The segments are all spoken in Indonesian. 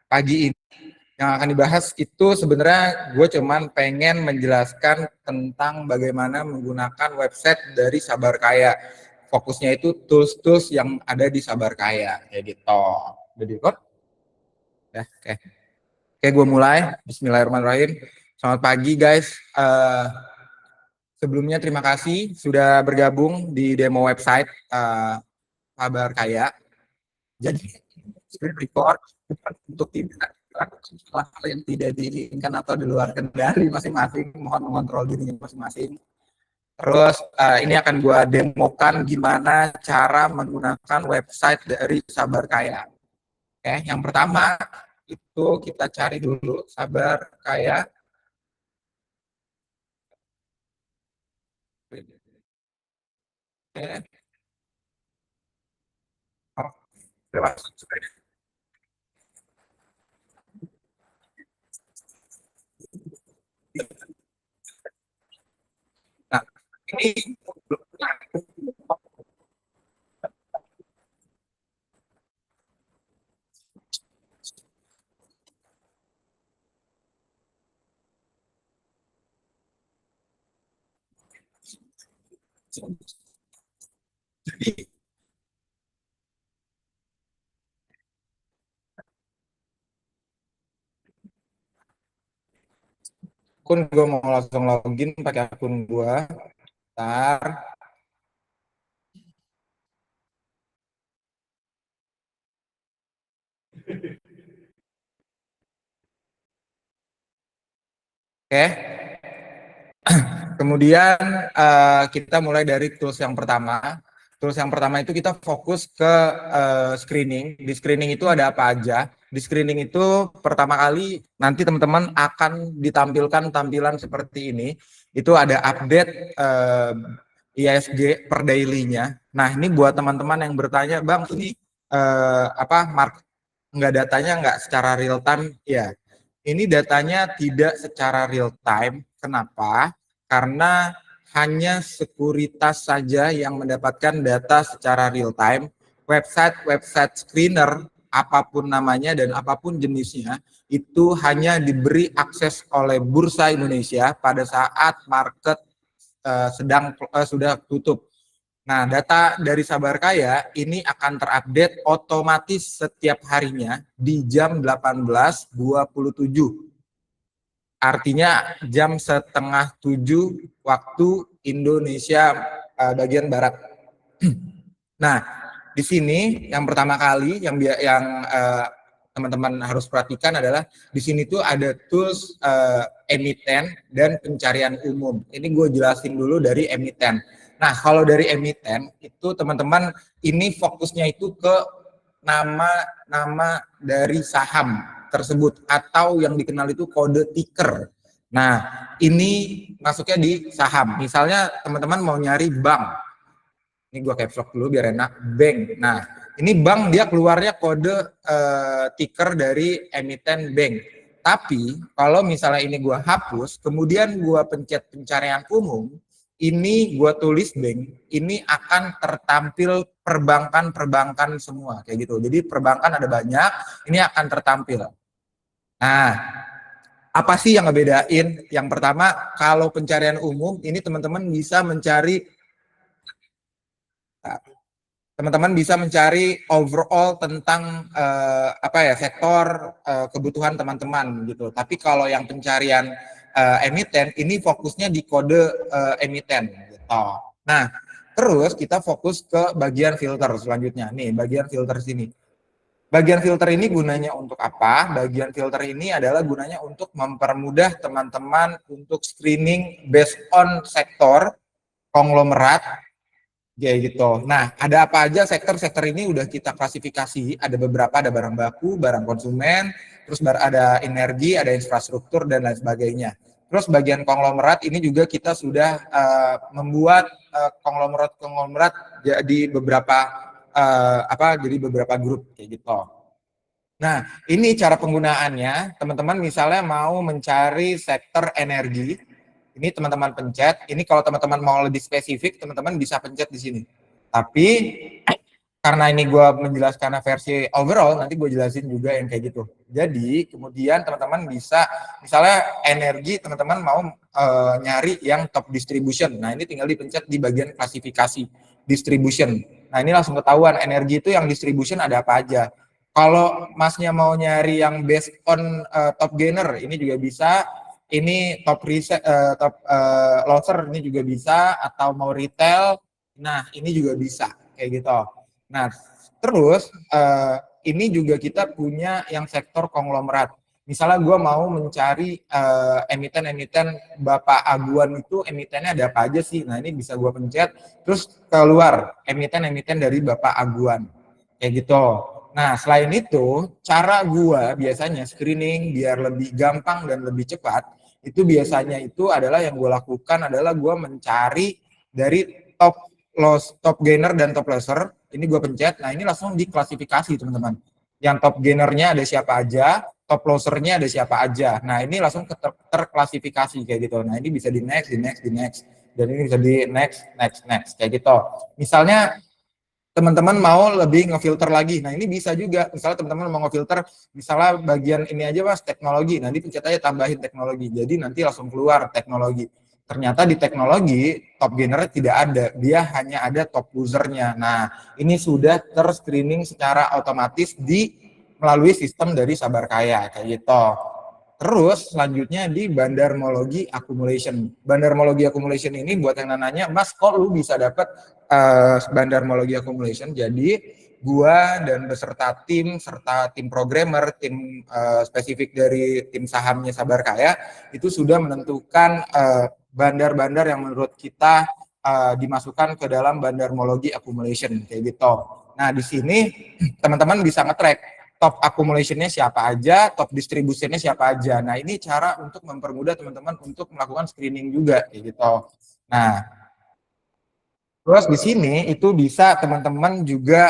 pagi ini yang akan dibahas itu sebenarnya gue cuman pengen menjelaskan tentang bagaimana menggunakan website dari Sabar Kaya. Fokusnya itu tools-tools yang ada di Sabar Kaya, kayak gitu. Udah di-record? Ya, oke. Oke, gue mulai. Bismillahirrahmanirrahim. Selamat pagi, guys. Sebelumnya terima kasih sudah bergabung di demo website Sabar Kaya. Jadi, screen record untuk tidak hal yang tidak diinginkan atau di luar kendali masing-masing, mohon mengontrol dirinya masing-masing. Terus ini akan gue demokan gimana cara menggunakan website dari Sabar Kaya. Oke, yang pertama itu kita cari dulu Sabar Kaya. Oke. Oh, nah, ini jadi akun gue mau langsung login pakai akun gue. Ntar. Oke. Kemudian kita mulai dari tools yang pertama. Tools yang pertama itu kita fokus ke screening. Di screening itu ada apa aja? Di screening itu pertama kali nanti teman-teman akan ditampilkan tampilan seperti ini. Itu ada update ISG per daily-nya. Nah, ini buat teman-teman yang bertanya, Bang, ini nggak datanya nggak secara real time? Ya, ini datanya tidak secara real time. Kenapa? Karena hanya sekuritas saja yang mendapatkan data secara real time. Website screener, apapun namanya dan apapun jenisnya, itu hanya diberi akses oleh Bursa Indonesia pada saat market sudah tutup. Nah, data dari Sabar Kaya ini akan terupdate otomatis setiap harinya di jam 18.27. Artinya jam setengah 7 waktu Indonesia bagian barat. Nah, di sini yang pertama kali yang teman-teman harus perhatikan adalah di sini tuh ada tools emiten dan pencarian umum. Ini gue jelasin dulu dari emiten. Nah, kalau dari emiten itu teman-teman ini fokusnya itu ke nama dari saham tersebut atau yang dikenal itu kode ticker. Nah, ini masuknya di saham. Misalnya teman-teman mau nyari bank. Ini gue caps lock dulu biar enak. Bank. Nah, ini bank dia keluarnya kode ticker dari emiten bank. Tapi kalau misalnya ini gue hapus, kemudian gue pencet pencarian umum, ini gue tulis bank, ini akan tertampil perbankan semua kayak gitu. Jadi perbankan ada banyak, ini akan tertampil. Nah, apa sih yang ngebedain? Yang pertama, kalau pencarian umum ini teman-teman bisa mencari overall tentang sektor kebutuhan teman-teman gitu. Tapi kalau yang pencarian emiten ini fokusnya di kode emiten gitu. Nah, terus kita fokus ke bagian filter selanjutnya. Nih, bagian filter sini. Bagian filter ini gunanya untuk apa? Bagian filter ini adalah gunanya untuk mempermudah teman-teman untuk screening based on sektor, konglomerat, kayak gitu. Nah, ada apa aja sektor-sektor ini udah kita klasifikasi. Ada beberapa, ada barang baku, barang konsumen, terus ada energi, ada infrastruktur, dan lain sebagainya. Terus bagian konglomerat ini juga kita sudah membuat konglomerat jadi beberapa grup kayak gitu. Nah, ini cara penggunaannya. Teman-teman misalnya mau mencari sektor energi, ini teman-teman pencet. Ini kalau teman-teman mau lebih spesifik, teman-teman bisa pencet di sini. Tapi karena ini gue menjelaskan versi overall, nanti gue jelasin juga yang kayak gitu. Jadi kemudian teman-teman bisa, misalnya energi teman-teman mau nyari yang top distribution. Nah ini tinggal dipencet di bagian klasifikasi distribution. Nah ini langsung ketahuan energi itu yang distribution ada apa aja. Kalau masnya mau nyari yang based on top gainer, ini juga bisa. Ini top reset, top loser ini juga bisa, atau mau retail, nah ini juga bisa kayak gitu. Nah, terus ini juga kita punya yang sektor konglomerat. Misalnya gue mau mencari emiten-emiten Bapak Aguan itu emitennya ada apa aja sih? Nah ini bisa gue pencet, terus keluar emiten-emiten dari Bapak Aguan, kayak gitu. Nah selain itu, cara gue biasanya screening biar lebih gampang dan lebih cepat, itu biasanya itu adalah yang gue lakukan adalah gue mencari dari top gainer dan top loser. Ini gue pencet, nah ini langsung diklasifikasi teman-teman. Yang top gainernya ada siapa aja, top losernya ada siapa aja. Nah ini langsung terklasifikasi kayak gitu. Nah ini bisa di next, di next, di next, dan ini bisa di next, next, next kayak gitu. Misalnya teman-teman mau lebih ngefilter lagi, nah ini bisa juga. Misalnya teman-teman mau ngefilter, misalnya bagian ini aja mas teknologi, nanti pencet aja tambahin teknologi, jadi nanti langsung keluar teknologi. Ternyata di teknologi top gainer tidak ada, dia hanya ada top losernya. Nah ini sudah terscreening secara otomatis di melalui sistem dari Sabar Kaya kayak gitu. Terus selanjutnya di Bandarmologi Accumulation. Bandarmologi Accumulation ini buat yang nanya, Mas kok lu bisa dapat Bandarmologi Accumulation? Jadi gua dan beserta tim serta tim programmer, tim spesifik dari tim sahamnya Sabar Kaya itu sudah menentukan bandar-bandar yang menurut kita dimasukkan ke dalam Bandarmologi Accumulation kayak gitu. Nah, di sini teman-teman bisa nge-track top accumulation-nya siapa aja, top distribution-nya siapa aja. Nah, ini cara untuk mempermudah teman-teman untuk melakukan screening juga kayak gitu. Nah, terus di sini itu bisa teman-teman juga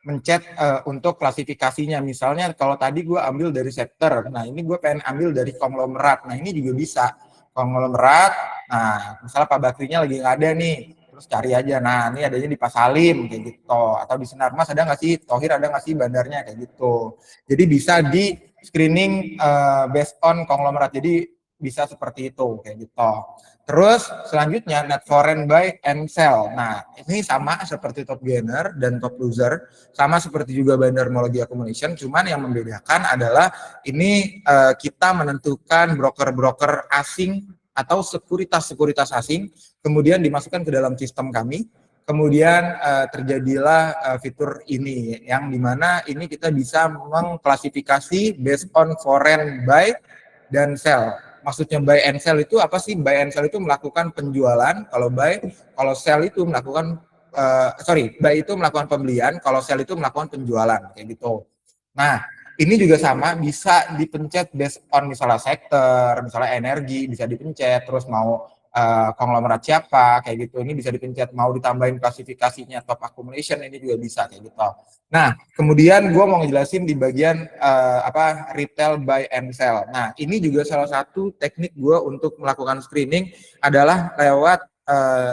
mencet untuk klasifikasinya. Misalnya kalau tadi gue ambil dari sektor, nah ini gue pengen ambil dari konglomerat. Nah ini juga bisa konglomerat. Nah misalnya Pak Bakrinya lagi nggak ada nih, terus cari aja. Nah ini adanya di Pasalim kayak gitu. Atau di Sinarmas ada nggak sih? Tohir ada nggak sih bandarnya kayak gitu. Jadi bisa di screening based on konglomerat. Jadi bisa seperti itu kayak gitu. Terus selanjutnya net foreign buy and sell. Nah, ini sama seperti top gainer dan top loser, sama seperti juga Bandarmologi Accumulation, cuman yang membedakan adalah ini kita menentukan broker-broker asing atau sekuritas-sekuritas asing, kemudian dimasukkan ke dalam sistem kami. Kemudian terjadilah fitur ini yang dimana ini kita bisa mengklasifikasi based on foreign buy dan sell. Maksudnya buy and sell itu apa sih? Buy and sell itu melakukan penjualan, kalau sell itu melakukan buy itu melakukan pembelian, kalau sell itu melakukan penjualan kayak gitu. Nah, ini juga sama, bisa dipencet based on misalnya sektor, misalnya energi bisa dipencet, terus mau konglomerat siapa kayak gitu, ini bisa dipencet, mau ditambahin klasifikasinya top accumulation, ini juga bisa kayak gitu. Nah, kemudian gue mau ngejelasin di bagian retail buy and sell. Nah, ini juga salah satu teknik gue untuk melakukan screening adalah lewat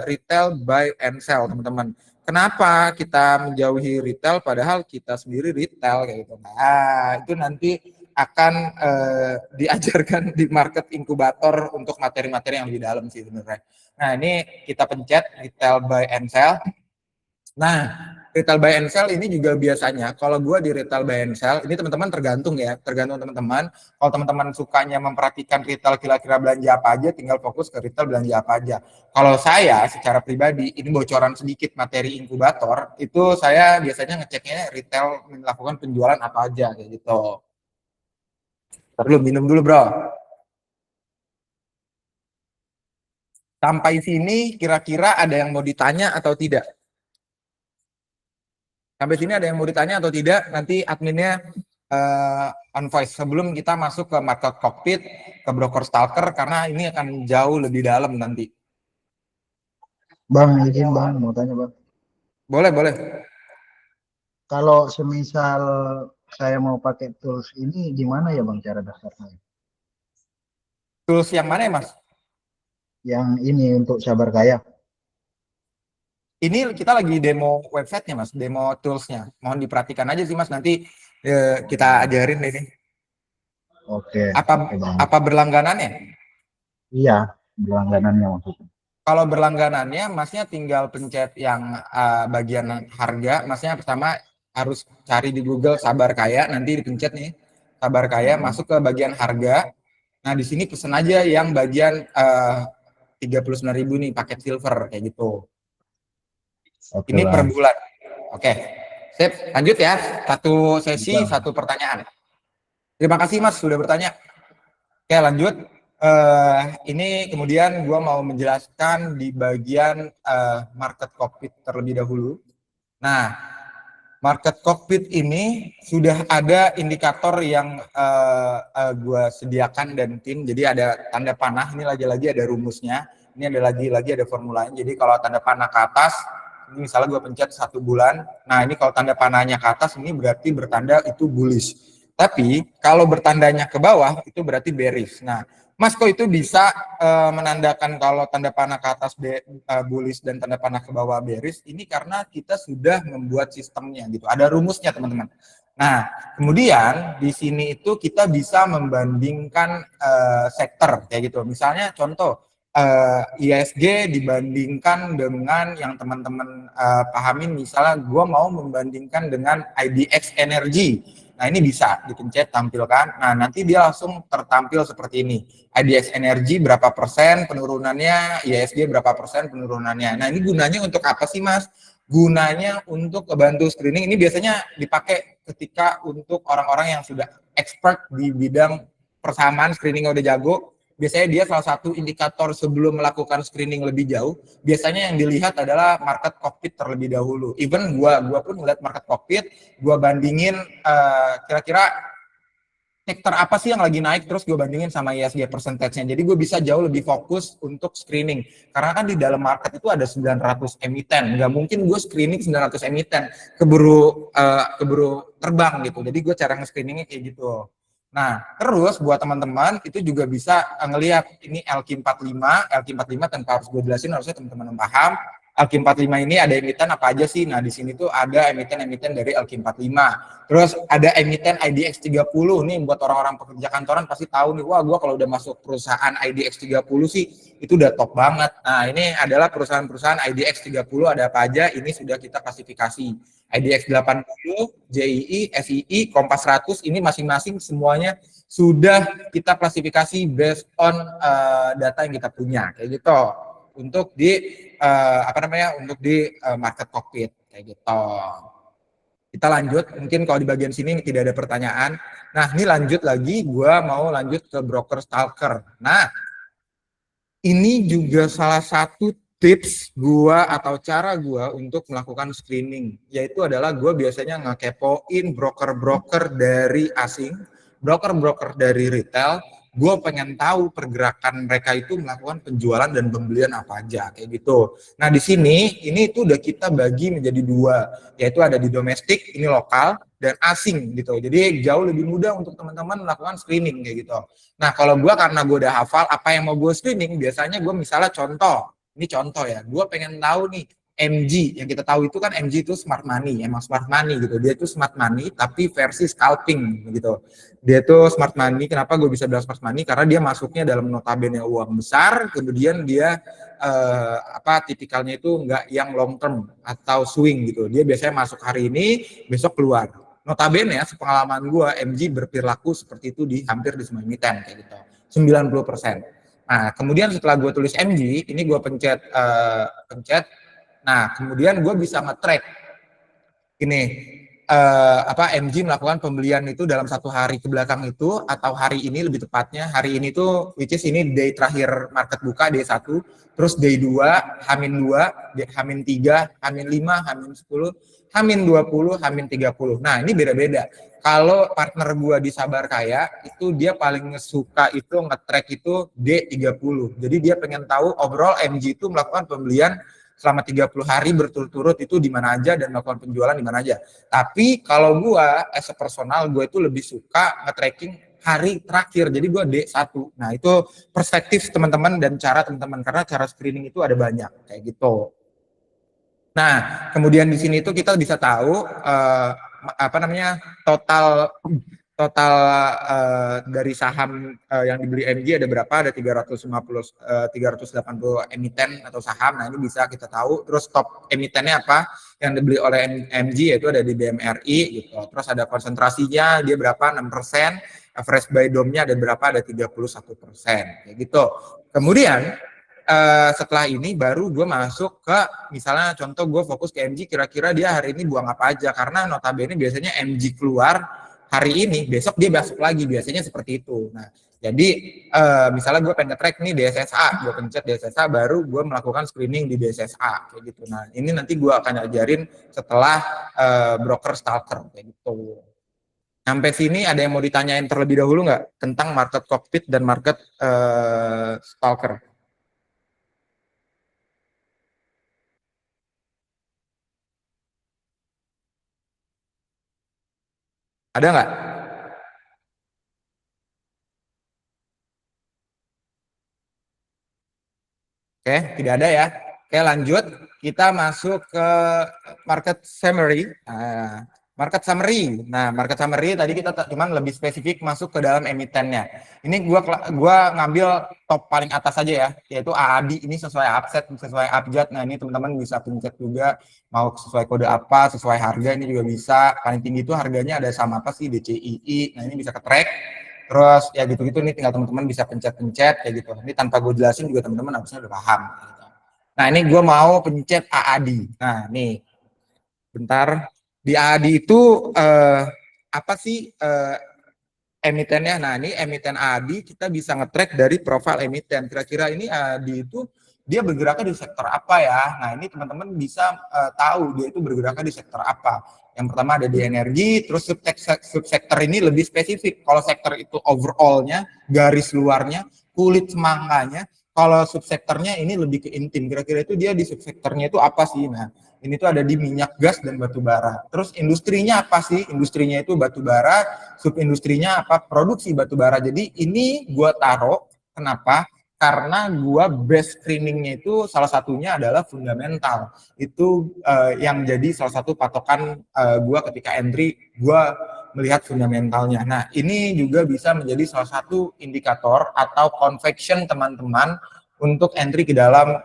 retail buy and sell, teman-teman. Kenapa kita menjauhi retail padahal kita sendiri retail kayak gitu. Nah, itu nanti akan diajarkan di market inkubator untuk materi-materi yang lebih dalam sih sebenarnya. Nah, ini kita pencet retail buy and sell. Nah, retail buy and sell ini juga biasanya kalau gue di retail buy and sell ini teman-teman tergantung ya, tergantung teman-teman. Kalau teman-teman sukanya memperhatikan retail kira-kira belanja apa aja, tinggal fokus ke retail belanja apa aja. Kalau saya secara pribadi, ini bocoran sedikit materi inkubator, itu saya biasanya ngeceknya retail melakukan penjualan apa aja kayak gitu. Terus minum dulu bro. Sampai sini kira-kira ada yang mau ditanya atau tidak? Sampai sini ada yang mau ditanya atau tidak? Nanti adminnya on voice sebelum kita masuk ke market cockpit, ke broker stalker, karena ini akan jauh lebih dalam nanti. Bang, izin bang, mau tanya bang. Boleh, boleh. Kalau semisal saya mau pakai tools ini, di mana ya bang cara daftarnya? Tools yang mana ya mas? Yang ini untuk Sabar Kaya. Ini kita lagi demo websitenya Mas, demo toolsnya. Mohon diperhatikan aja sih Mas, nanti kita ajarin ini. Oke, Apa oke Bang. apa berlangganannya? Iya, berlangganannya maksudnya. Kalau berlangganannya, Masnya tinggal pencet yang bagian harga. Masnya pertama harus cari di Google Sabar Kaya, nanti dipencet nih Sabar Kaya, masuk ke bagian harga. Nah di sini pesen aja yang bagian 39.000 nih paket silver kayak gitu. Oke Ini per Bang. bulan. Oke, sip. Lanjut ya. Satu sesi, Bang. satu pertanyaan. Terima kasih Mas sudah bertanya. Oke, lanjut. Ini kemudian gue mau menjelaskan di bagian market cockpit terlebih dahulu. Nah, market cockpit ini sudah ada indikator yang gue sediakan dan tim. Jadi ada tanda panah. Ini lagi-lagi ada rumusnya. Ini ada lagi-lagi ada formulanya. Jadi kalau tanda panah ke atas, ini misalnya gue pencet 1 bulan. Nah, ini kalau tanda panahnya ke atas, ini berarti bertanda itu bullish. Tapi kalau bertandanya ke bawah, itu berarti bearish. Nah, Mas, kok itu bisa menandakan kalau tanda panah ke atas bullish dan tanda panah ke bawah bearish? Ini karena kita sudah membuat sistemnya gitu. Ada rumusnya, teman-teman. Nah, kemudian di sini itu kita bisa membandingkan sektor kayak gitu. Misalnya contoh ISG dibandingkan dengan yang teman-teman pahamin, misalnya gue mau membandingkan dengan IDX Energy. Nah, ini bisa dipencet tampilkan. Nah, nanti dia langsung tertampil seperti ini. IDX Energy berapa persen penurunannya, ISG berapa persen penurunannya. Nah, ini gunanya untuk apa sih, Mas? Gunanya untuk bantu screening. Ini biasanya dipakai ketika untuk orang-orang yang sudah expert di bidang persamaan, screening udah jago. Biasanya dia salah satu indikator sebelum melakukan screening lebih jauh. Biasanya yang dilihat adalah market cockpit terlebih dahulu. Even gua pun melihat market cockpit, gua bandingin kira-kira sektor apa sih yang lagi naik, terus gue bandingin sama ISG percentage-nya. Jadi gue bisa jauh lebih fokus untuk screening. Karena kan di dalam market itu ada 900 emiten. Nggak mungkin gue screening 900 emiten, keburu terbang gitu. Jadi gue cara nge-screeningnya kayak gitu. Nah, terus buat teman-teman itu juga bisa ngelihat ini LQ45. LQ45 tanpa harus gue jelasin, harusnya teman-teman paham. LQ45 ini ada emiten apa aja sih? Nah, di sini tuh ada emiten-emiten dari LQ45. Terus ada emiten IDX 30 nih, buat orang-orang pekerja kantoran pasti tahu nih, wah gue kalau udah masuk perusahaan IDX 30 sih itu udah top banget. Nah, ini adalah perusahaan-perusahaan IDX 30 ada apa aja, ini sudah kita klasifikasi. IDX 80, JII, SII, Kompas 100, ini masing-masing semuanya sudah kita klasifikasi based on data yang kita punya, kayak gitu. Untuk di untuk di market cockpit kayak gitu. Kita lanjut, mungkin kalau di bagian sini tidak ada pertanyaan. Nah, ini lanjut lagi, gue mau lanjut ke broker stalker. Nah, ini juga salah satu tips gue atau cara gue untuk melakukan screening, yaitu adalah gue biasanya ngekepoin broker-broker dari asing, broker-broker dari retail. Gue pengen tahu pergerakan mereka itu melakukan penjualan dan pembelian apa aja, kayak gitu. Nah, di sini ini itu udah kita bagi menjadi dua, yaitu ada di domestik, ini lokal, dan asing gitu. Jadi jauh lebih mudah untuk teman-teman melakukan screening kayak gitu. Nah, kalau gue karena gue udah hafal apa yang mau gue screening, biasanya gue misalnya contoh, ini contoh ya, gue pengen tahu nih MG, yang kita tahu itu kan MG itu smart money, emang smart money gitu. Dia itu smart money tapi versi scalping gitu. Dia itu smart money, kenapa gue bisa bilang smart money? Karena dia masuknya dalam notabene uang besar, kemudian dia tipikalnya itu nggak yang long term atau swing gitu. Dia biasanya masuk hari ini, besok keluar. Notabene ya, sepengalaman gue, MG berperilaku seperti itu di hampir di semua emiten kayak gitu, 90%. Nah, kemudian setelah gue tulis MG, ini gue pencet, nah kemudian gue bisa nge-track ini MG melakukan pembelian itu dalam satu hari ke belakang itu, atau hari ini lebih tepatnya, hari ini tuh which is ini day terakhir market buka, day 1, terus day 2, Hamin 2, Hamin 3, Hamin 5, Hamin 10, Hamin 20, Hamin 30. Nah, ini beda-beda. Kalau partner gua di Sabar Kaya, itu dia paling suka itu nge-track itu D30. Jadi dia pengen tahu overall MG itu melakukan pembelian selama 30 hari berturut-turut itu di mana aja dan melakukan penjualan di mana aja. Tapi kalau gua as a personal, gue itu lebih suka nge-tracking hari terakhir. Jadi gua D1. Nah, itu perspektif teman-teman dan cara teman-teman, karena cara screening itu ada banyak kayak gitu. Nah, kemudian di sini tuh kita bisa tahu apa namanya total total dari saham yang dibeli MG ada berapa? Ada 380 emiten atau saham. Nah, ini bisa kita tahu. Terus top emitennya apa yang dibeli oleh MG, yaitu ada di BMRI gitu. Terus ada konsentrasinya dia berapa? 6%. Average buy down-nya ada berapa? Ada 31%. Kayak gitu. Kemudian setelah ini baru gue masuk ke misalnya contoh gue fokus ke MG, kira-kira dia hari ini buang apa aja, karena notabene biasanya MG keluar hari ini, besok dia masuk lagi, biasanya seperti itu. Nah, jadi misalnya gue pengen track nih DSSA, gue pencet DSSA, baru gue melakukan screening di DSSA kayak gitu. Nah, ini nanti gue akan ajarin setelah broker stalker kayak gitu. Sampai sini ada yang mau ditanyain terlebih dahulu nggak tentang market cockpit dan market stalker? Ada nggak? Oke, tidak ada ya. Oke, lanjut. Kita masuk ke market summary. Market summary. Nah, market summary tadi kita cuman lebih spesifik masuk ke dalam emitennya. Ini gua ngambil top paling atas aja ya, yaitu AADI. Ini sesuai upset, sesuai abjad. Nah, ini teman-teman bisa pencet juga mau sesuai kode apa, sesuai harga ini juga bisa. Paling tinggi itu harganya ada sama apa sih, DCII. Nah, ini bisa ke track. Terus ya gitu-gitu nih tinggal teman-teman bisa pencet-pencet kayak gitu. Ini tanpa gue jelasin juga teman-teman harusnya udah paham. Gitu. Nah ini gue mau pencet AAD. Nah nih bentar di AAD itu apa sih emitennya? Nah ini emiten AAD kita bisa nge-track dari profil emiten. Kira-kira ini AAD itu dia bergeraknya di sektor apa ya? Nah ini teman-teman bisa tahu dia itu bergeraknya di sektor apa. Yang pertama ada di energi, terus subsektor ini lebih spesifik. Kalau sektor itu overall-nya, garis luarnya, kulit semangganya. Kalau subsektornya ini lebih ke intim. Kira-kira itu dia di subsektornya itu apa sih? Nah, ini tuh ada di minyak gas dan batu bara. Terus industrinya apa sih? Industrinya itu batu bara, subindustrinya apa? Produksi batu bara. Jadi ini gue taruh, kenapa? Karena gue base screeningnya itu salah satunya adalah fundamental. Itu yang jadi salah satu patokan gue ketika entry, gue melihat fundamentalnya. Nah, ini juga bisa menjadi salah satu indikator atau conviction teman-teman untuk entry ke dalam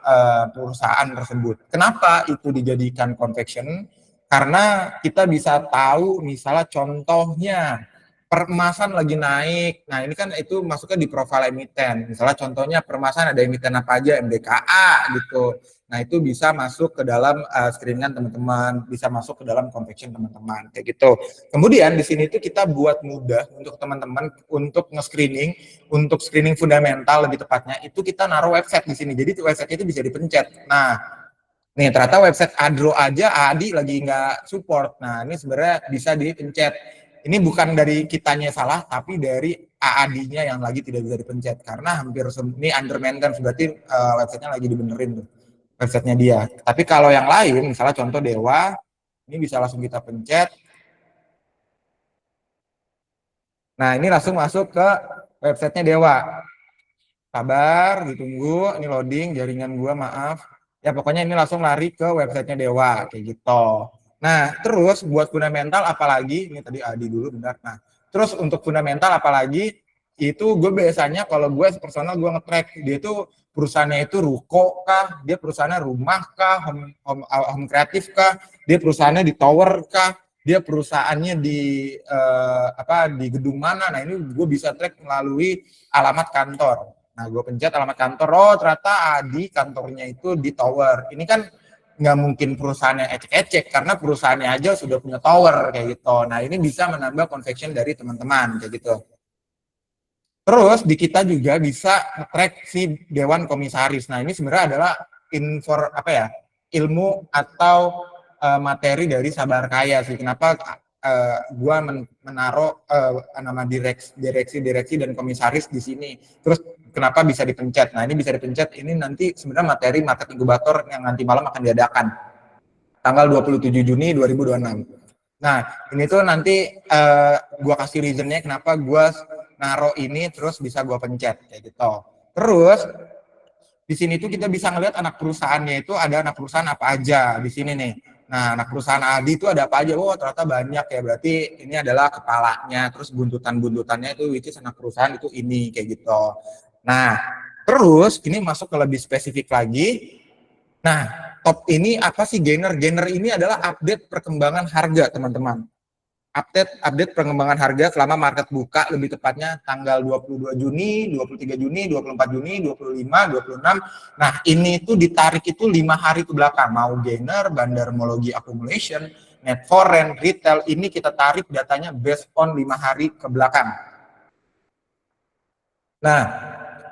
perusahaan tersebut. Kenapa itu dijadikan conviction? Karena kita bisa tahu misalnya contohnya peremasan lagi naik. Nah, ini kan itu masuknya di profil emiten. Misalnya contohnya peremasan ada emiten apa aja, MDKA gitu. Nah, itu bisa masuk ke dalam screeningan teman-teman, bisa masuk ke dalam conviction teman-teman kayak gitu. Kemudian di sini tuh kita buat mudah untuk teman-teman untuk nge-screening, untuk screening fundamental lebih tepatnya, itu kita naruh website di sini. Jadi website itu bisa dipencet. Nah, nih ternyata website Adro aja Adi lagi nggak support. Nah, ini sebenarnya bisa dipencet. Ini bukan dari kitanya salah, tapi dari AAD-nya yang lagi tidak bisa dipencet. Karena hampir ini under maintenance, berarti websitenya lagi dibenerin tuh. Websitenya dia. Tapi kalau yang lain, misalnya contoh Dewa, ini bisa langsung kita pencet. Nah, ini langsung masuk ke websitenya Dewa. Sabar, ditunggu, ini loading, jaringan gua maaf. Ya pokoknya ini langsung lari ke websitenya Dewa, kayak gitu. Nah, terus buat fundamental apalagi, ini tadi Adi dulu bentar. Nah, terus untuk fundamental apalagi, itu gue biasanya kalau gue personal gue nge-track, dia itu perusahaannya itu ruko kah, dia perusahaannya rumah kah, home kreatif kah, dia perusahaannya di tower kah, dia perusahaannya di apa di gedung mana. Nah, ini gue bisa track melalui alamat kantor. Nah, gue pencet alamat kantor, oh ternyata Adi kantornya itu di tower. Ini kan nggak mungkin perusahaan yang ecek-ecek, karena perusahaannya aja sudah punya tower, kayak gitu. Nah, ini bisa menambah convection dari teman-teman, kayak gitu. Terus di kita juga bisa track si Dewan Komisaris. Nah, ini sebenarnya adalah apa ya, ilmu atau materi dari Sabar Kaya sih. Kenapa gua menaruh nama direksi dan komisaris di sini. Terus kenapa bisa dipencet? Nah, ini bisa dipencet. Ini nanti sebenarnya materi market inkubator yang nanti malam akan diadakan tanggal 27 Juni 2026. Nah, ini tuh nanti gua kasih reasonnya kenapa gua naruh ini terus bisa gua pencet kayak gitu. Terus Di sini tuh kita bisa ngelihat anak perusahaannya itu ada anak perusahaan apa aja di sini nih. Nah, anak perusahaan Adi itu ada apa aja? Oh, ternyata banyak ya. Berarti ini adalah kepalanya, terus buntutan-buntutannya itu which is anak perusahaan itu ini kayak gitu. Nah, terus ini masuk ke lebih spesifik lagi. Nah, top ini apa sih gainer? Gainer ini adalah update perkembangan harga, teman-teman. Update perkembangan harga selama market buka, lebih tepatnya tanggal 22 Juni, 23 Juni, 24 Juni, 25, 26. Nah, ini tuh ditarik itu 5 hari ke belakang. Mau gainer, bandarmologi accumulation, net foreign, retail, ini kita tarik datanya based on 5 hari ke belakang. Nah,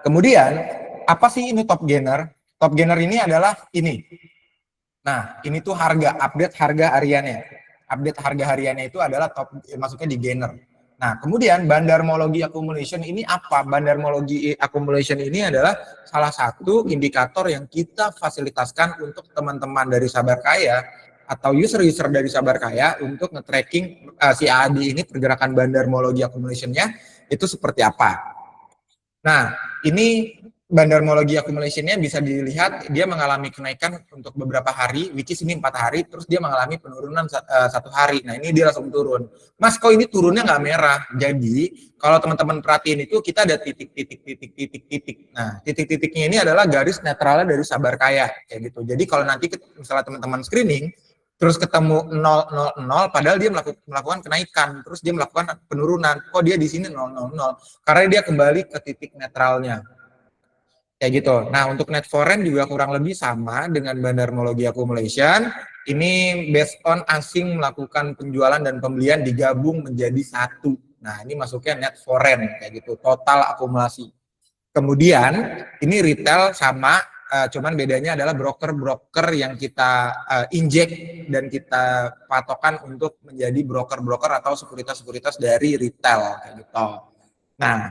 kemudian apa sih ini top gainer? Top gainer ini adalah ini. Nah, ini tuh update harga hariannya. Update harga hariannya itu adalah top, masuknya di gainer. Nah, kemudian bandarmologi accumulation ini apa? Bandarmologi accumulation ini adalah salah satu indikator yang kita fasilitaskan untuk teman-teman dari Sabar Kaya atau user-user dari Sabar Kaya untuk nge-tracking si AAD ini, pergerakan bandarmologi accumulation-nya itu seperti apa. Nah, ini bandarmologi accumulation-nya bisa dilihat dia mengalami kenaikan untuk beberapa hari, which is ini 4 hari, terus dia mengalami penurunan 1 hari. Nah, ini dia langsung turun. Mas, kok ini turunnya nggak merah? Jadi, kalau teman-teman perhatiin itu kita ada titik-titik. Nah, titik-titiknya ini adalah garis netralnya dari Sabar Kaya, kayak gitu. Jadi, kalau nanti misalnya teman-teman screening, terus ketemu 000, padahal dia melakukan kenaikan, terus dia melakukan penurunan. Kok dia di sini 000? Karena dia kembali ke titik netralnya. Kayak gitu. Nah, untuk net foreign juga kurang lebih sama dengan bandarmologi accumulation. Ini based on asing melakukan penjualan dan pembelian digabung menjadi satu. Nah, ini masuknya net foreign kayak gitu, total akumulasi. Kemudian ini retail sama, cuman bedanya adalah broker-broker yang kita inject dan kita patokan untuk menjadi broker-broker atau sekuritas-sekuritas dari retail kayak gitu. Nah,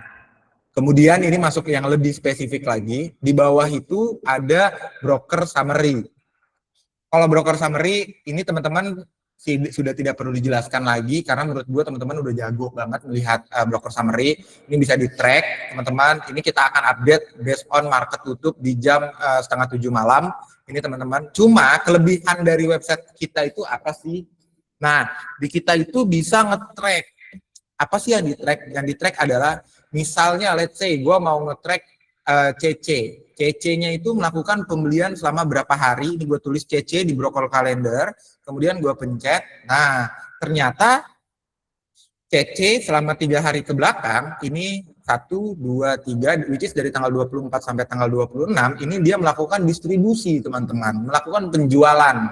kemudian ini masuk yang lebih spesifik lagi, di bawah itu ada broker summary. Kalau broker summary ini teman-teman sudah tidak perlu dijelaskan lagi, karena menurut gue teman-teman udah jago banget melihat broker summary. Ini bisa di track teman-teman. Ini kita akan update based on market tutup di jam 6:30 malam. Ini teman-teman. Cuma kelebihan dari website kita itu apa sih? Nah, di kita itu bisa nge-track. Apa sih yang di-track? Yang di-track adalah misalnya let's say gue mau nge-track CC. CC-nya itu melakukan pembelian selama berapa hari. Ini gue tulis CC di broker calendar, kemudian gue pencet. Nah, ternyata CC selama 3 hari ke belakang, ini 1, 2, 3, which is dari tanggal 24 sampai tanggal 26, ini dia melakukan distribusi, teman-teman. Melakukan penjualan.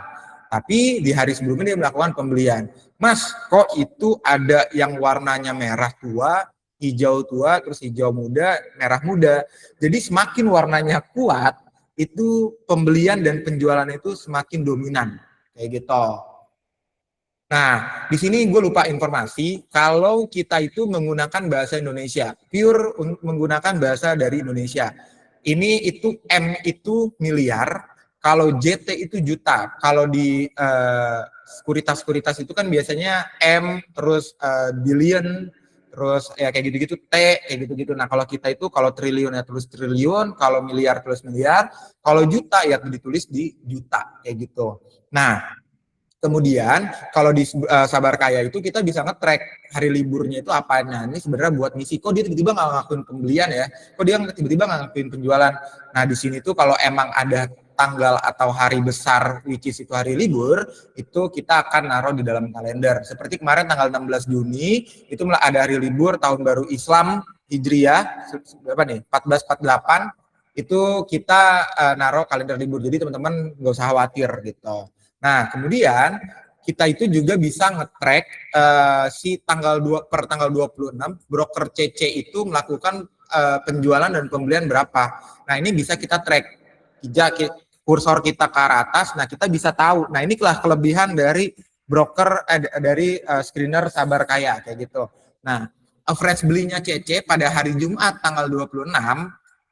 Tapi di hari sebelumnya dia melakukan pembelian. Mas, kok itu ada yang warnanya merah tua, hijau tua, terus hijau muda, merah muda. Jadi semakin warnanya kuat, itu pembelian dan penjualan itu semakin dominan. Kayak gitu. Nah, di sini gue lupa informasi, kalau kita itu menggunakan bahasa Indonesia, pure menggunakan bahasa dari Indonesia. Ini itu M itu miliar, kalau JT itu juta. Kalau di sekuritas-sekuritas itu kan biasanya M, terus billion, terus ya kayak gitu-gitu, T, kayak gitu-gitu. Nah, kalau kita itu kalau triliun ya tulis triliun, kalau miliar tulis miliar, kalau juta ya ditulis di juta, kayak gitu. Nah, kemudian kalau di Sabar Kaya itu kita bisa nge-track hari liburnya itu apanya. Ini sebenarnya buat misi, kok dia tiba-tiba nggak ngelakuin pembelian ya, kok dia tiba-tiba nggak ngelakuin penjualan. Nah, di sini tuh kalau emang ada tanggal atau hari besar which is itu hari libur, itu kita akan naruh di dalam kalender. Seperti kemarin tanggal 16 Juni itu ada hari libur tahun baru Islam Hijriah berapa nih? 1448 itu kita naruh kalender libur. Jadi teman-teman nggak usah khawatir gitu. Nah, kemudian kita itu juga bisa nge-track si tanggal 2 per tanggal 26 broker CC itu melakukan penjualan dan pembelian berapa. Nah, ini bisa kita track. Kursor kita ke arah atas, nah kita bisa tahu. Nah, inilah kelebihan dari broker dari screener Sabar Kaya kayak gitu. Nah, average belinya CC pada hari Jumat tanggal 26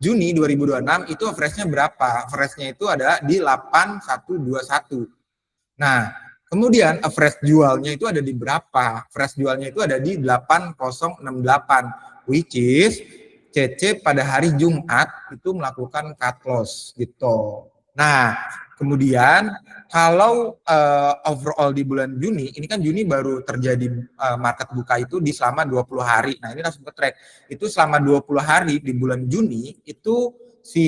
Juni 2026 itu average-nya berapa? Average-nya itu ada di 8121. Nah, kemudian average jualnya itu ada di berapa? Average jualnya itu ada di 8068, which is CC pada hari Jumat itu melakukan cut loss gitu. Nah, kemudian kalau overall di bulan Juni, ini kan Juni baru terjadi market buka itu di selama 20 hari. Nah, ini langsung ke track. Itu selama 20 hari di bulan Juni itu si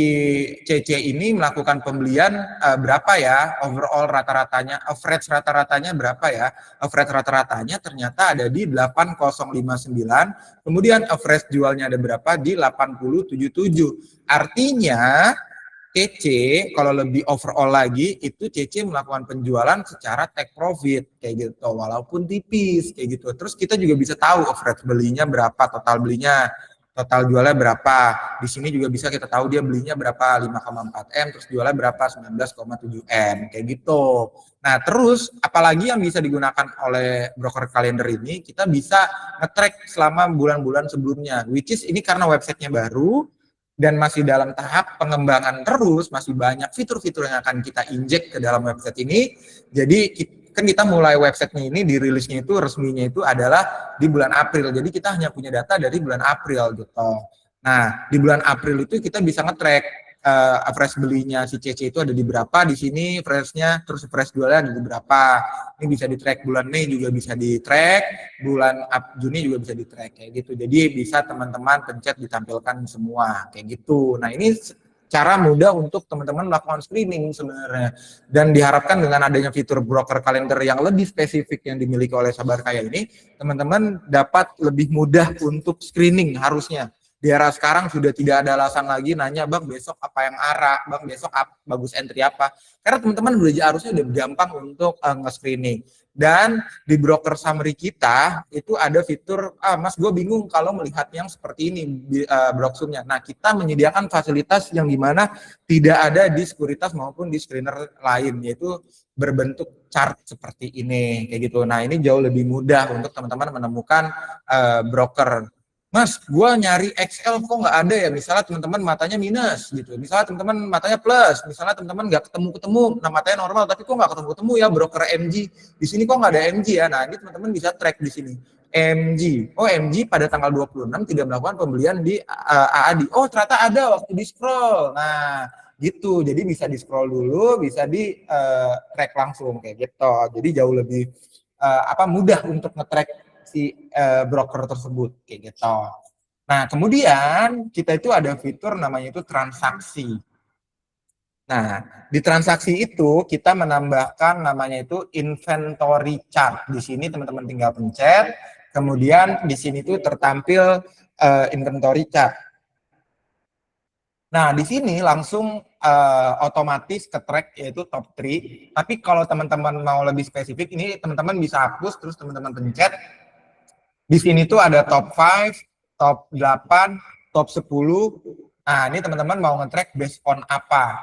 CC ini melakukan pembelian berapa ya overall rata-ratanya, average rata-ratanya berapa ya? Average rata-ratanya ternyata ada di 8059, kemudian average jualnya ada berapa di 8077. Artinya CC kalau lebih overall lagi itu CC melakukan penjualan secara take profit kayak gitu walaupun tipis kayak gitu. Terus kita juga bisa tahu average belinya berapa, total belinya, total jualnya berapa. Di sini juga bisa kita tahu dia belinya berapa, 5,4 M, terus jualnya berapa, 19,7 M kayak gitu. Nah, terus apalagi yang bisa digunakan oleh broker kalender ini, kita bisa nge-track selama bulan-bulan sebelumnya, which is ini karena websitenya baru dan masih dalam tahap pengembangan terus, masih banyak fitur-fitur yang akan kita injek ke dalam website ini. Jadi kan kita mulai websitenya ini dirilisnya itu resminya itu adalah di bulan April. Jadi kita hanya punya data dari bulan April gitu. Nah, di bulan April itu kita bisa nge-track average belinya si CC itu ada di berapa di sini, average-nya, terus average jualnya ada di berapa. Ini bisa di-track bulan Mei juga bisa di-track, bulan Juni juga bisa di-track kayak gitu. Jadi bisa teman-teman pencet ditampilkan semua kayak gitu. Nah, ini cara mudah untuk teman-teman melakukan screening sebenarnya. Dan diharapkan dengan adanya fitur broker kalender yang lebih spesifik yang dimiliki oleh Sabar Kaya ini, teman-teman dapat lebih mudah untuk screening harusnya. Di era sekarang sudah tidak ada alasan lagi nanya, Bang besok apa yang arah, Bang besok bagus entry apa. Karena teman-teman harusnya udah gampang untuk nge-screening. Dan di broker summary kita itu ada fitur, Mas gue bingung kalau melihat yang seperti ini brokernya. Nah, kita menyediakan fasilitas yang dimana tidak ada di sekuritas maupun di screener lain, yaitu berbentuk chart seperti ini kayak gitu. Nah, ini jauh lebih mudah untuk teman-teman menemukan broker. Mas, gue nyari XL kok nggak ada ya? Misalnya teman-teman matanya minus gitu. Misalnya teman-teman matanya plus. Misalnya teman-teman nggak ketemu-ketemu. Nah, matanya normal tapi kok nggak ketemu-ketemu ya broker MG. Di sini kok nggak ada MG ya? Nah, ini teman-teman bisa track di sini. MG. Oh, MG pada tanggal 26 tidak melakukan pembelian di AAD. Oh, ternyata ada waktu di scroll. Nah, gitu. Jadi bisa di scroll dulu, bisa di track langsung kayak gitu. Jadi jauh lebih mudah untuk nge-track si broker tersebut kayak gitu. Nah, kemudian kita itu ada fitur namanya itu transaksi. Nah, di transaksi itu kita menambahkan namanya itu inventory chart. Di sini teman-teman tinggal pencet, kemudian di sini tuh tertampil inventory chart. Nah, di sini langsung otomatis ke track yaitu top 3. Tapi kalau teman-teman mau lebih spesifik, ini teman-teman bisa hapus terus teman-teman pencet. Di sini tuh ada top 5, top 8, top 10. Nah, ini teman-teman mau nge-track based on apa?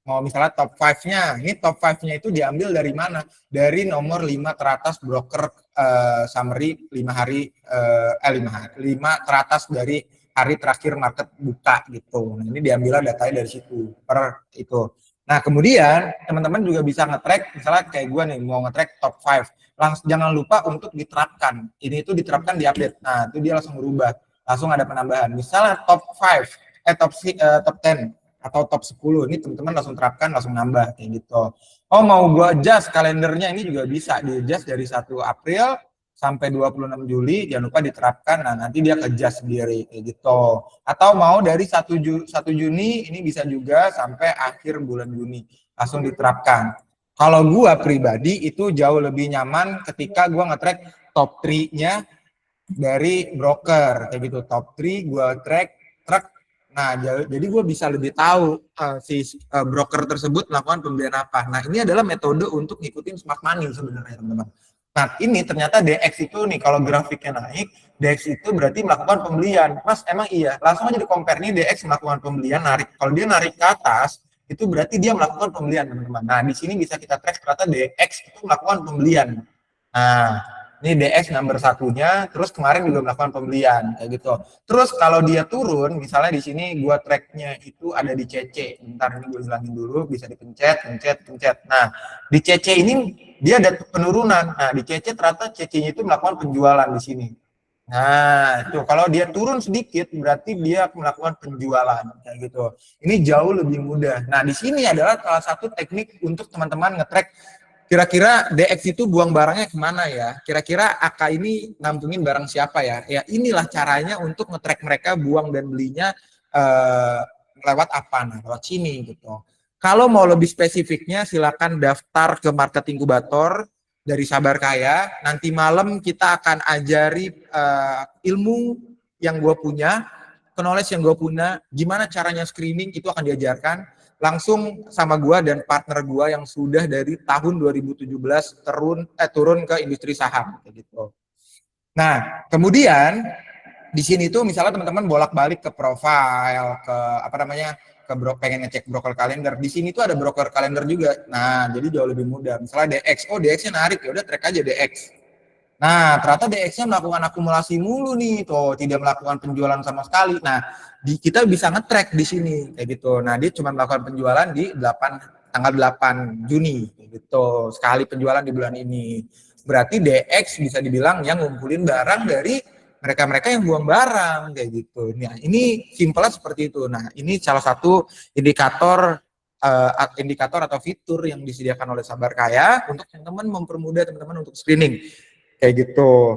Mau misalnya top 5-nya. Ini top 5-nya itu diambil dari mana? Dari nomor 5 teratas broker summary 5 hari 5 teratas dari hari terakhir market buka gitu. Nah, ini diambil datanya dari situ per itu. Nah, kemudian teman-teman juga bisa nge-track, misalnya kayak gue nih mau nge-track top 5. Jangan lupa untuk diterapkan. Ini itu diterapkan di update. Nah, itu dia langsung berubah. Langsung ada penambahan. Misalnya top 5, top 10 atau top 10. Ini teman-teman langsung terapkan, langsung nambah kayak gitu. Oh, mau gua adjust kalendernya ini juga bisa di-adjust dari 1 April sampai 26 Juli, jangan lupa diterapkan. Nah, nanti dia adjust sendiri kayak gitu. Atau mau dari 1 Juni ini bisa juga sampai akhir bulan Juni. Langsung diterapkan. Kalau gua pribadi itu jauh lebih nyaman ketika gua nge-track top 3-nya dari broker kayak gitu. Top 3 gua track. Nah, jadi gua bisa lebih tahu si broker tersebut melakukan pembelian apa. Nah, ini adalah metode untuk ngikutin smart money sebenarnya, teman-teman. Nah, ini ternyata DX itu nih kalau grafiknya naik, DX itu berarti melakukan pembelian. Mas, emang iya? Langsung aja di-compare nih DX melakukan pembelian, narik. Kalau dia narik ke atas, itu berarti dia melakukan pembelian, teman-teman. Nah, di sini bisa kita track ternyata DX itu melakukan pembelian. Nah, ini DX nomor satunya, terus kemarin juga melakukan pembelian, kayak gitu. Terus kalau dia turun, misalnya di sini gua tracknya itu ada di CC. Bentar, ini gue hilangin dulu, bisa dipencet, pencet. Nah, di CC ini dia ada penurunan. Nah, di CC ternyata CC-nya itu melakukan penjualan di sini. Nah, itu kalau dia turun sedikit berarti dia melakukan penjualan kayak gitu. Ini jauh lebih mudah. Nah, di sini adalah salah satu teknik untuk teman-teman nge-track kira-kira DX itu buang barangnya kemana ya? Kira-kira AK ini nampungin barang siapa ya? Ya inilah caranya untuk nge-track mereka buang dan belinya lewat apa? Nah, lewat sini gitu. Kalau mau lebih spesifiknya silakan daftar ke market inkubator dari Sabar Kaya. Nanti malam kita akan ajari ilmu yang gue punya, knowledge yang gue punya, gimana caranya screening itu akan diajarkan langsung sama gue dan partner gue yang sudah dari tahun 2017 turun ke industri saham gitu. Nah, kemudian di sini tuh misalnya teman-teman bolak-balik ke profile, ke apa namanya, ke pengen ngecek broker kalender. Di sini tuh ada broker kalender juga. Nah, jadi jauh lebih mudah. Misalnya DX, oh DX-nya narik, ya udah track aja DX. Nah, ternyata DX-nya melakukan akumulasi mulu nih, tuh tidak melakukan penjualan sama sekali. Nah, kita bisa nge-track di sini kayak gitu. Nah, dia cuma melakukan penjualan di tanggal 8 Juni kayak gitu. Sekali penjualan di bulan ini. Berarti DX bisa dibilang yang ngumpulin barang dari mereka-mereka yang buang barang kayak gitu. Nah, ini simpelnya seperti itu. Nah, ini salah satu indikator atau fitur yang disediakan oleh Sabar Kaya untuk teman-teman mempermudah teman-teman untuk screening kayak gitu.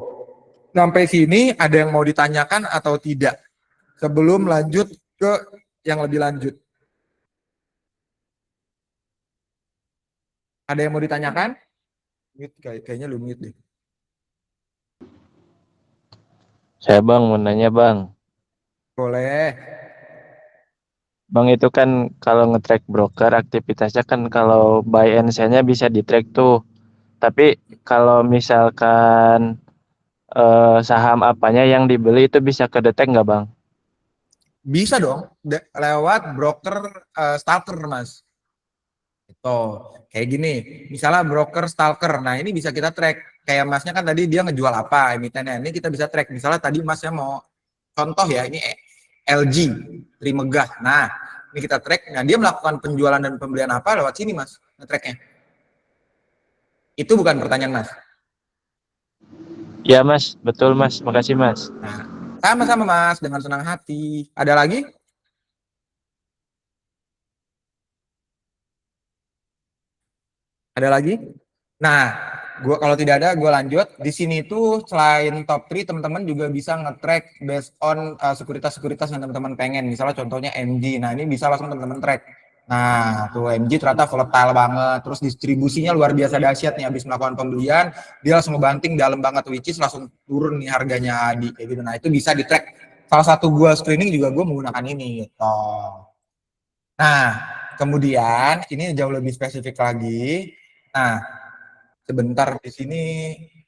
Sampai sini ada yang mau ditanyakan atau tidak sebelum lanjut ke yang lebih lanjut? Ada yang mau ditanyakan? Mute, kayaknya lu mute deh. Saya Bang mau nanya Bang. Boleh. Bang itu kan kalau nge-track broker aktivitasnya kan kalau buy and sell-nya bisa di-track tuh. Tapi kalau misalkan saham apanya yang dibeli itu bisa kedetek nggak Bang? Bisa dong, lewat broker stalker Mas. Itu kayak gini, misalnya broker stalker. Nah, ini bisa kita track. Kayak Masnya kan tadi dia ngejual apa emitennya. Ini kita bisa track. Misalnya tadi Masnya mau contoh ya, ini LG Trimegah. Nah, ini kita track. Nah, dia melakukan penjualan dan pembelian apa lewat sini Mas, nge-tracknya. Itu bukan pertanyaan Mas. Ya Mas, betul Mas. Makasih Mas. Nah, sama-sama Mas, dengan senang hati. Ada lagi? Ada lagi? Nah, gua kalau tidak ada, gue lanjut. Di sini tuh selain top 3, teman-teman juga bisa nge-track based on sekuritas-sekuritas yang teman-teman pengen. Misalnya contohnya MG. Nah, ini bisa langsung teman-teman track. Nah, tuh MG ternyata volatile banget. Terus distribusinya luar biasa dahsyat nih. Habis melakukan pembelian, dia langsung ngebanting dalam banget. Which is langsung turun nih harganya di kayak gitu. Nah, itu bisa di-track. Salah satu gue screening juga gue menggunakan ini gitu. Nah, kemudian ini jauh lebih spesifik lagi. Nah, sebentar di sini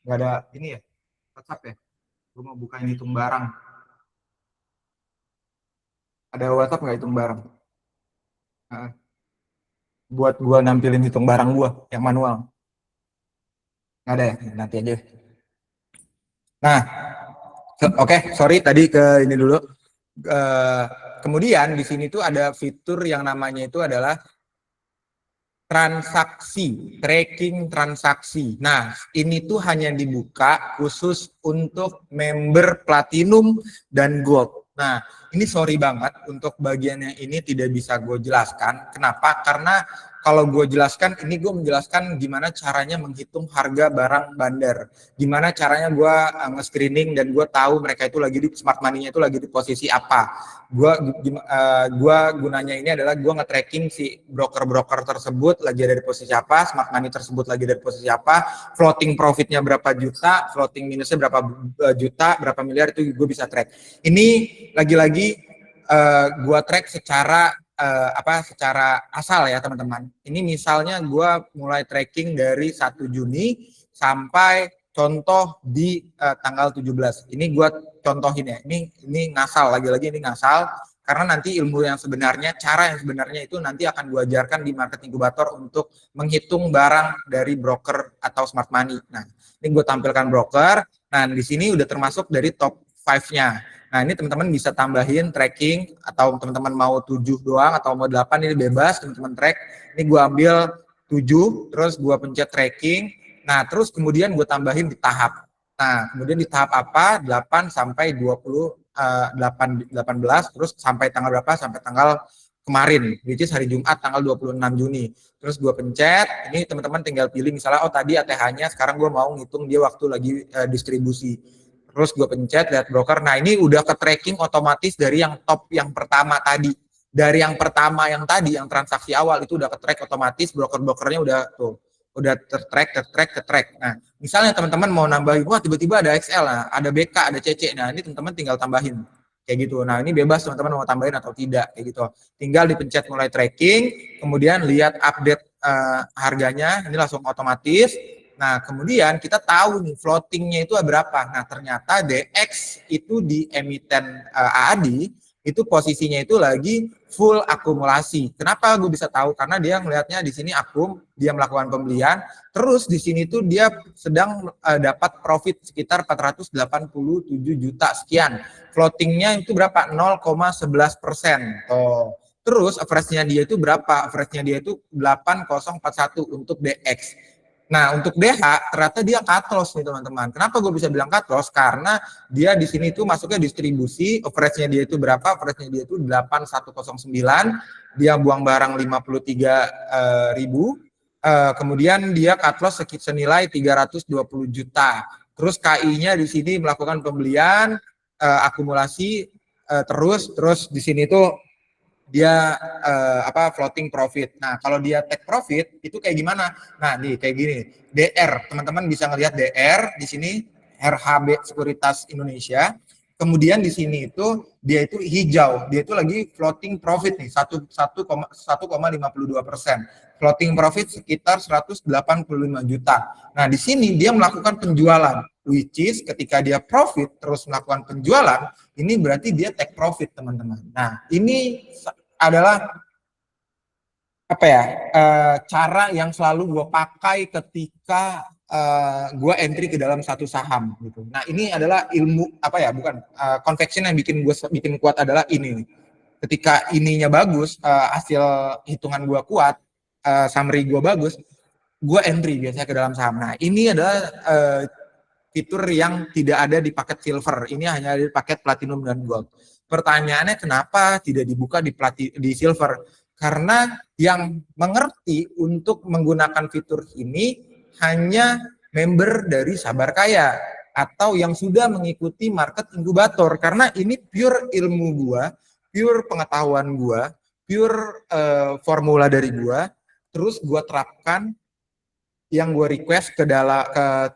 nggak ada ini ya, WhatsApp ya. Gue mau buka hitung barang. Ada WhatsApp nggak hitung barang? Nah, buat gue nampilin hitung barang gue yang manual. Nggak ada ya, nanti aja. Nah, oke, sorry tadi ke ini dulu. Kemudian di sini tuh ada fitur yang namanya itu adalah transaksi, tracking transaksi. Nah, ini tuh hanya dibuka khusus untuk member platinum dan gold. Nah, ini sorry banget untuk bagian yang ini tidak bisa gue jelaskan. Kenapa? Karena kalau gue jelaskan, ini gue menjelaskan gimana caranya menghitung harga barang bandar. Gimana caranya gue nge-screening dan gue tahu mereka itu lagi di smart money-nya itu lagi di posisi apa. Gue gunanya ini adalah gue nge-tracking si broker-broker tersebut lagi ada di posisi apa, smart money tersebut lagi ada di posisi apa, floating profitnya berapa juta, floating minusnya berapa juta, berapa miliar, itu gue bisa track. Ini lagi-lagi gue track secara secara asal ya teman-teman. Ini misalnya gue mulai tracking dari 1 Juni sampai contoh di tanggal 17. Ini gue contohin ya. Ini ngasal, lagi-lagi ini ngasal karena nanti ilmu yang sebenarnya, cara yang sebenarnya itu nanti akan gue ajarkan di market inkubator untuk menghitung barang dari broker atau smart money. Nah, ini gue tampilkan broker. Nah, di sini udah termasuk dari top 5-nya. Nah, ini teman-teman bisa tambahin tracking atau teman-teman mau 7 doang atau mau 8, ini bebas teman-teman track. Ini gue ambil 7, terus gue pencet tracking. Nah, terus kemudian gue tambahin di tahap. Nah, kemudian di tahap apa? 8 sampai 18, terus sampai tanggal berapa? Sampai tanggal kemarin, which is hari Jumat tanggal 26 Juni. Terus gue pencet, ini teman-teman tinggal pilih misalnya, oh tadi ATH-nya, sekarang gue mau ngitung dia waktu lagi distribusi. Terus gue pencet, lihat broker. Nah, ini udah ke tracking otomatis dari yang top yang pertama tadi. Dari yang pertama yang tadi, yang transaksi awal, itu udah ke track otomatis, broker-brokernya udah tertrack. Nah, misalnya teman-teman mau nambahin, wah tiba-tiba ada XL, nah, ada BK, ada CC. Nah, ini teman-teman tinggal tambahin. Kayak gitu. Nah, ini bebas teman-teman mau tambahin atau tidak. Kayak gitu. Tinggal dipencet mulai tracking, kemudian lihat update harganya, ini langsung otomatis. Nah, kemudian kita tahu nih floatingnya itu berapa. Nah, ternyata DX itu di emiten AAD, itu posisinya itu lagi full akumulasi. Kenapa gue bisa tahu? Karena dia ngelihatnya di sini akum, dia melakukan pembelian, terus di sini tuh dia sedang dapat profit sekitar 487 juta sekian. Floatingnya itu berapa? 0,11%. Oh. Terus average-nya dia itu berapa? Average-nya dia itu 8041 untuk DX. Nah, untuk DH ternyata dia cut loss nih teman-teman. Kenapa gue bisa bilang cut loss? Karena dia di sini tuh masuknya distribusi, average-nya dia itu berapa? Average-nya dia itu 8109, dia buang barang 53.000, kemudian dia cut loss senilai 320 juta. Terus KI-nya di sini melakukan pembelian, akumulasi, terus di sini tuh dia floating profit. Nah, kalau dia take profit itu kayak gimana? Nah, nih kayak gini. DR, teman-teman bisa ngelihat DR di sini RHB Sekuritas Indonesia. Kemudian di sini itu dia itu hijau, dia itu lagi floating profit nih 1,52%. Floating profit sekitar 185 juta. Nah, di sini dia melakukan penjualan, which is ketika dia profit terus melakukan penjualan, ini berarti dia take profit, teman-teman. Nah, ini adalah apa ya, cara yang selalu gue pakai ketika gue entry ke dalam satu saham gitu. Nah, ini adalah ilmu apa ya, bukan convection yang bikin gue bikin kuat adalah ini. Ketika ininya bagus, hasil hitungan gue kuat, summary gue bagus, gue entry biasanya ke dalam saham. Nah, ini adalah fitur yang tidak ada di paket silver. Ini hanya ada di paket platinum dan gold. Pertanyaannya kenapa tidak dibuka di silver? Karena yang mengerti untuk menggunakan fitur ini hanya member dari Sabar Kaya atau yang sudah mengikuti market inkubator. Karena ini pure ilmu gua, pure pengetahuan gua, pure formula dari gua, terus gua terapkan yang gue request ke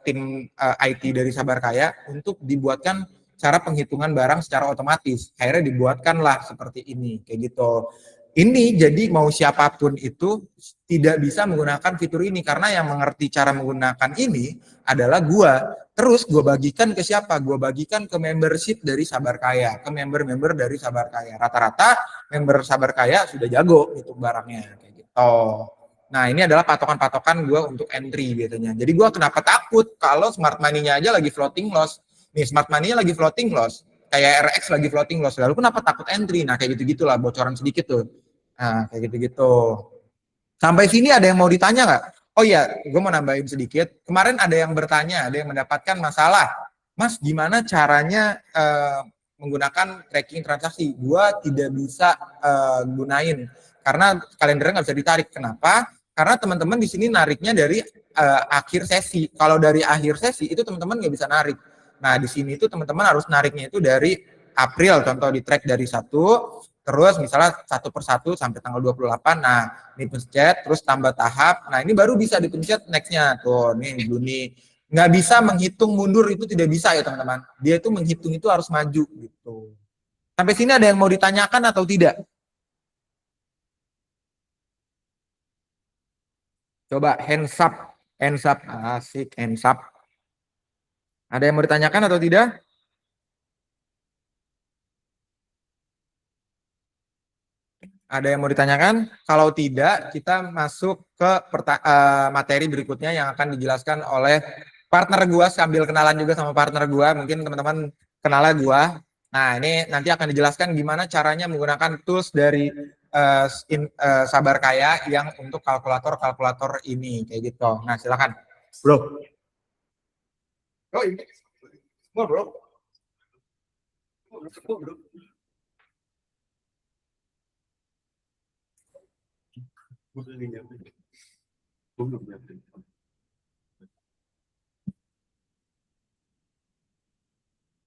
tim IT dari Sabar Kaya untuk dibuatkan cara penghitungan barang secara otomatis. Akhirnya dibuatkanlah seperti ini, kayak gitu. Ini jadi mau siapapun itu tidak bisa menggunakan fitur ini karena yang mengerti cara menggunakan ini adalah gue. Terus gue bagikan ke siapa? Gue bagikan ke membership dari Sabar Kaya, ke member-member dari Sabar Kaya. Rata-rata member Sabar Kaya sudah jago itu barangnya, kayak gitu. Nah, ini adalah patokan-patokan gue untuk entry biasanya. Jadi gue kenapa takut kalau smart money-nya aja lagi floating loss. Nih, smart money-nya lagi floating loss. Kayak RX lagi floating loss. Lalu kenapa takut entry? Nah, kayak gitu-gitulah, bocoran sedikit tuh. Nah, kayak gitu-gitu. Sampai sini ada yang mau ditanya nggak? Oh iya, gue mau nambahin sedikit. Kemarin ada yang bertanya, ada yang mendapatkan masalah. Mas, gimana caranya menggunakan tracking transaksi? Gue tidak bisa gunain. Karena kalendernya nggak bisa ditarik. Kenapa? Karena teman-teman di sini nariknya dari akhir sesi. Kalau dari akhir sesi itu teman-teman nggak bisa narik. Nah, di sini itu teman-teman harus nariknya itu dari April, contoh di track dari 1, terus misalnya 1 per 1 sampai tanggal 28. Nah, ini pencet, terus tambah tahap. Nah, ini baru bisa dipencet next-nya. Tuh, nih Juni. Nggak bisa menghitung mundur, itu tidak bisa ya teman-teman. Dia itu menghitung itu harus maju gitu. Sampai sini ada yang mau ditanyakan atau tidak? Coba hands up, asik, hands up. Ada yang mau ditanyakan atau tidak? Ada yang mau ditanyakan? Kalau tidak, kita masuk ke materi berikutnya yang akan dijelaskan oleh partner gua, sambil kenalan juga sama partner gua. Mungkin teman-teman kenal gua. Nah, ini nanti akan dijelaskan gimana caranya menggunakan tools dari Sabar Kaya yang untuk kalkulator ini kayak gitu. Nah, silakan, bro. Oh, ini.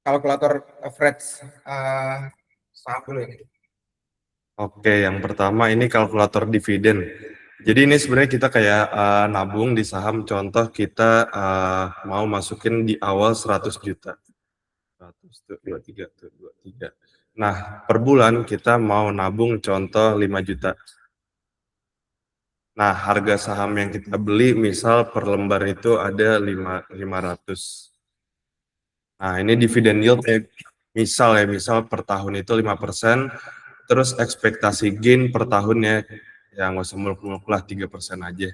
Kalkulator average saham dulu ini. Oke, yang pertama ini kalkulator dividen. Jadi ini sebenarnya kita kayak nabung di saham. Contoh kita mau masukin di awal 100 juta. 100 tuh, 23 tuh, 23. Nah, per bulan kita mau nabung contoh 5 juta. Nah, harga saham yang kita beli misal per lembar itu ada 500. Nah, ini dividen yield misal per tahun itu 5%, terus ekspektasi gain per tahunnya ya nggak usah muluk-muluk lah 3% aja.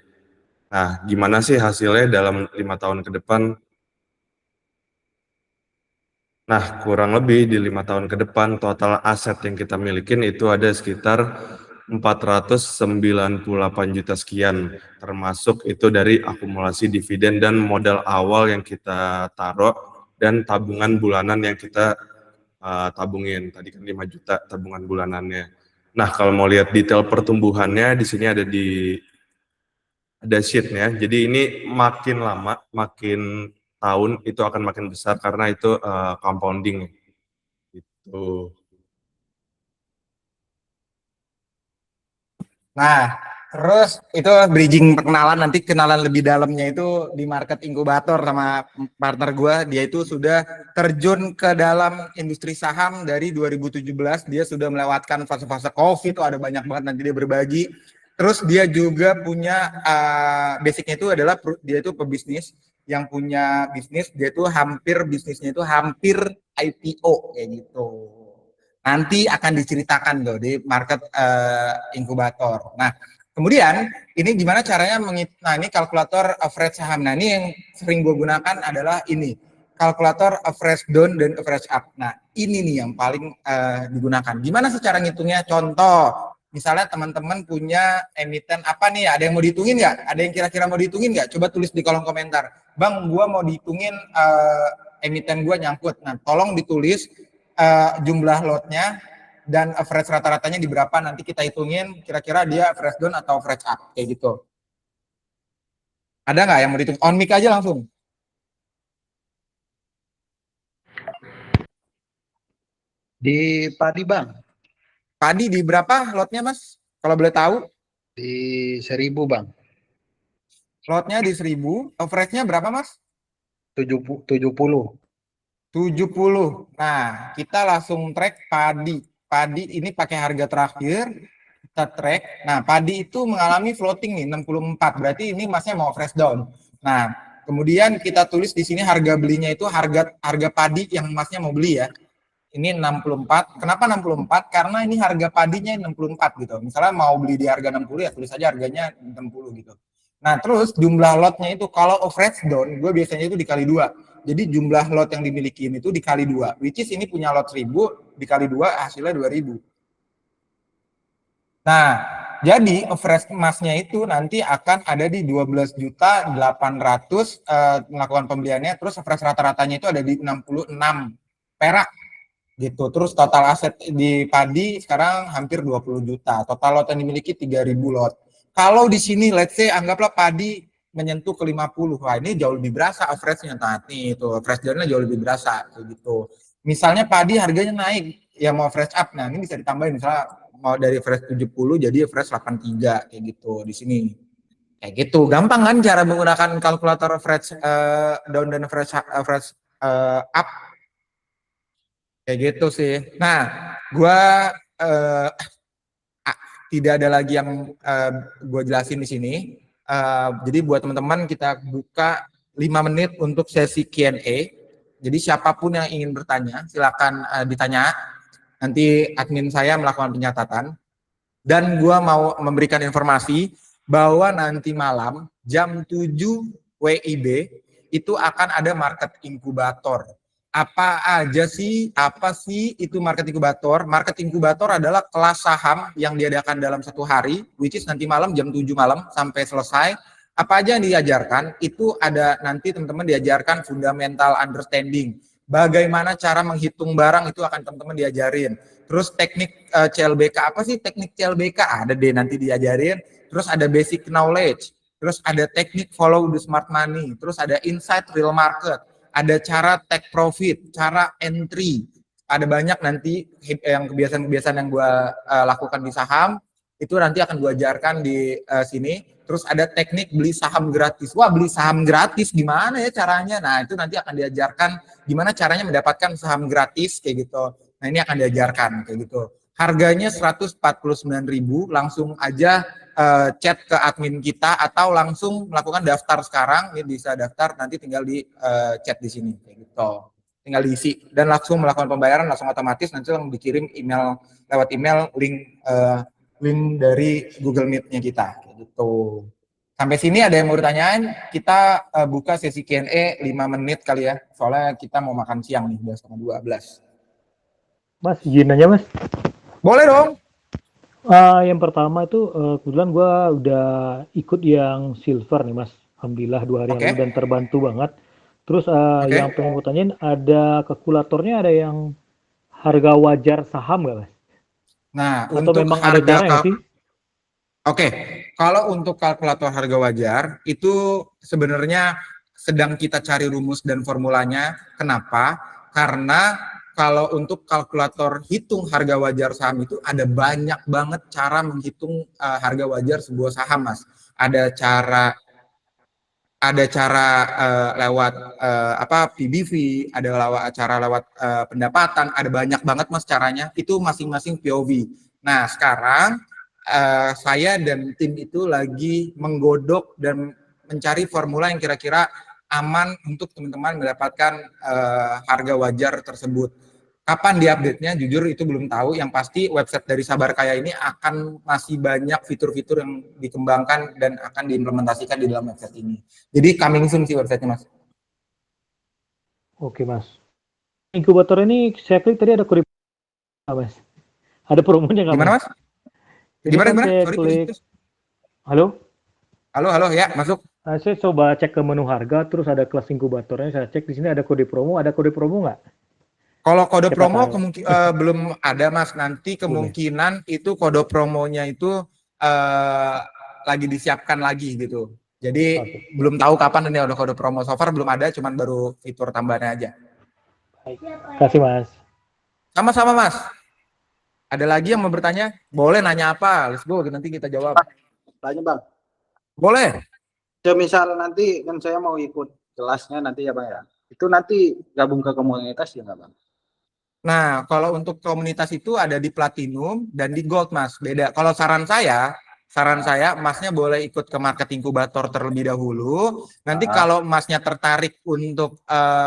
Nah, gimana sih hasilnya dalam 5 tahun ke depan? Nah, kurang lebih di 5 tahun ke depan total aset yang kita milikin itu ada sekitar 498 juta sekian, termasuk itu dari akumulasi dividen dan modal awal yang kita taruh dan tabungan bulanan yang kita tabungin. Tadi kan 5 juta tabungan bulanannya. Nah, kalau mau lihat detail pertumbuhannya di sini ada sheet-nya. Jadi ini makin lama, makin tahun itu akan makin besar karena itu compounding. Gitu. Nah, terus itu bridging perkenalan, nanti kenalan lebih dalamnya itu di market inkubator sama partner gue. Dia itu sudah terjun ke dalam industri saham dari 2017. Dia sudah melewatkan fase-fase COVID, itu ada banyak banget, nanti dia berbagi. Terus dia juga punya basicnya itu adalah dia itu pebisnis yang punya bisnis. Dia itu bisnisnya itu hampir IPO kayak gitu. Nanti akan diceritakan loh di market inkubator. Nah, kemudian ini gimana caranya nah ini kalkulator average saham. Nah, ini yang sering gue gunakan adalah ini, kalkulator average down dan average up. Nah, ini nih yang paling digunakan. Gimana sih cara ngitungnya? Contoh, misalnya teman-teman punya emiten apa nih? Ada yang mau dihitungin nggak? Ada yang kira-kira mau dihitungin nggak? Coba tulis di kolom komentar. Bang, gue mau dihitungin emiten gue nyangkut. Nah, tolong ditulis jumlah lotnya dan average rata-ratanya di berapa, nanti kita hitungin kira-kira dia average down atau average up kayak gitu. Ada nggak yang mau dihitung? On mic aja langsung. Di padi bang. Padi di berapa lotnya mas? Kalau boleh tahu? Di 1000 bang. Lotnya di 1000, average-nya berapa mas? 70. 70. Nah, kita langsung track padi. Padi ini pakai harga terakhir, kita track. Nah, padi itu mengalami floating nih, 64. Berarti ini masnya mau fresh down. Nah, kemudian kita tulis di sini harga belinya itu harga padi yang masnya mau beli ya. Ini 64. Kenapa 64? Karena ini harga padinya 64 gitu. Misalnya mau beli di harga 60 ya tulis aja harganya 60 gitu. Nah, terus jumlah lotnya itu kalau average down, gue biasanya itu dikali 2. Jadi jumlah lot yang dimiliki itu dikali 2. Which is ini punya lot 1000, dikali 2 hasilnya 2000. Nah, jadi average emasnya itu nanti akan ada di 12.800 melakukan pembeliannya, terus average rata-ratanya itu ada di 66 perak gitu. Terus total aset di padi sekarang hampir 20 juta. Total lot yang dimiliki 3.000 lot. Kalau di sini let's say anggaplah padi menyentuh ke 50. Wah, ini jauh lebih berasa average-nya nih itu. Average down-nya jauh lebih berasa kayak gitu. Misalnya padi harganya naik, ya mau average up. Nah, ini bisa ditambahin misalnya mau dari average 70 jadi average 83 kayak gitu di sini. Kayak gitu. Gampang kan cara menggunakan kalkulator average down dan average up. Kayak gitu sih. Nah, gua tidak ada lagi yang gue jelasin di sini. Jadi buat teman-teman kita buka 5 menit untuk sesi Q&A. Jadi siapapun yang ingin bertanya, silakan ditanya. Nanti admin saya melakukan pencatatan. Dan gue mau memberikan informasi bahwa nanti malam jam 7 WIB itu akan ada market inkubator. Apa sih itu market inkubator? Market inkubator adalah kelas saham yang diadakan dalam satu hari, which is nanti malam jam 7 malam sampai selesai. Apa aja yang diajarkan? Itu ada nanti teman-teman diajarkan fundamental understanding, bagaimana cara menghitung barang itu akan teman-teman diajarin. Terus teknik CLBK, apa sih teknik CLBK? Ada deh nanti diajarin. Terus ada basic knowledge. Terus ada teknik follow the smart money. Terus ada insight real market. Ada cara take profit, cara entry. Ada banyak nanti yang kebiasaan-kebiasaan yang gue lakukan di saham. Itu nanti akan gue ajarkan di sini. Terus ada teknik beli saham gratis. Wah, beli saham gratis gimana ya caranya? Nah, itu nanti akan diajarkan gimana caranya mendapatkan saham gratis kayak gitu. Nah, ini akan diajarkan kayak gitu. Harganya 149.000, langsung aja chat ke admin kita atau langsung melakukan daftar sekarang. Ini bisa daftar, nanti tinggal di chat di sini kayak gitu. Tinggal diisi dan langsung melakukan pembayaran langsung otomatis, nanti langsung dikirim email lewat email link dari Google Meet-nya kita kayak gitu. Sampai sini ada yang mau ditanyain? Kita buka sesi Q&A 5 menit kali ya. Soalnya kita mau makan siang nih, udah setengah 12. Mas, izin aja Mas. Boleh dong. Yang pertama itu kebetulan gue udah ikut yang silver nih Mas. Alhamdulillah 2 hari yang lalu dan terbantu banget. Terus yang pengen gue tanyain, ada kalkulatornya ada yang harga wajar saham nggak Mas? Nah, atau untuk memang ada cara sih? Oke, kalau untuk kalkulator harga wajar itu sebenarnya sedang kita cari rumus dan formulanya. Kenapa? Karena kalau untuk kalkulator hitung harga wajar saham itu ada banyak banget cara menghitung harga wajar sebuah saham, Mas. Ada cara lewat PBV, ada cara lewat pendapatan, ada banyak banget Mas caranya. Itu masing-masing POV. Nah, sekarang saya dan tim itu lagi menggodok dan mencari formula yang kira-kira aman untuk teman-teman mendapatkan harga wajar tersebut. Kapan diupdate-nya? Jujur itu belum tahu. Yang pasti website dari Sabar Kaya ini akan masih banyak fitur-fitur yang dikembangkan dan akan diimplementasikan di dalam website ini. Jadi coming soon sih website-nya, Mas. Oke, Mas. Inkubator ini saya klik tadi ada kode Mas. Ada promonya nggak, Gimana, Mas? Gimana? Sorry. Halo, ya, masuk. Saya coba cek ke menu harga, terus ada kelas inkubatornya, saya cek di sini ada kode promo nggak? Kalau kode promo belum ada Mas, nanti kemungkinan itu kode promonya itu lagi disiapkan lagi gitu. Jadi belum tahu kapan ini ada kode promo. So far belum ada, cuman baru fitur tambahannya aja. Baik. Kasih Mas. Sama-sama Mas. Ada lagi yang mau bertanya? Boleh nanya apa? Let's go, nanti kita jawab. Tanya Bang. Boleh. Misal nanti kan saya mau ikut kelasnya nanti ya Bang ya. Itu nanti gabung ke komunitas ya nggak Bang? Nah, kalau untuk komunitas itu ada di Platinum dan di Gold, Mas. Beda. Kalau saran saya, Masnya boleh ikut ke Market Inkubator terlebih dahulu. Nanti kalau Masnya tertarik untuk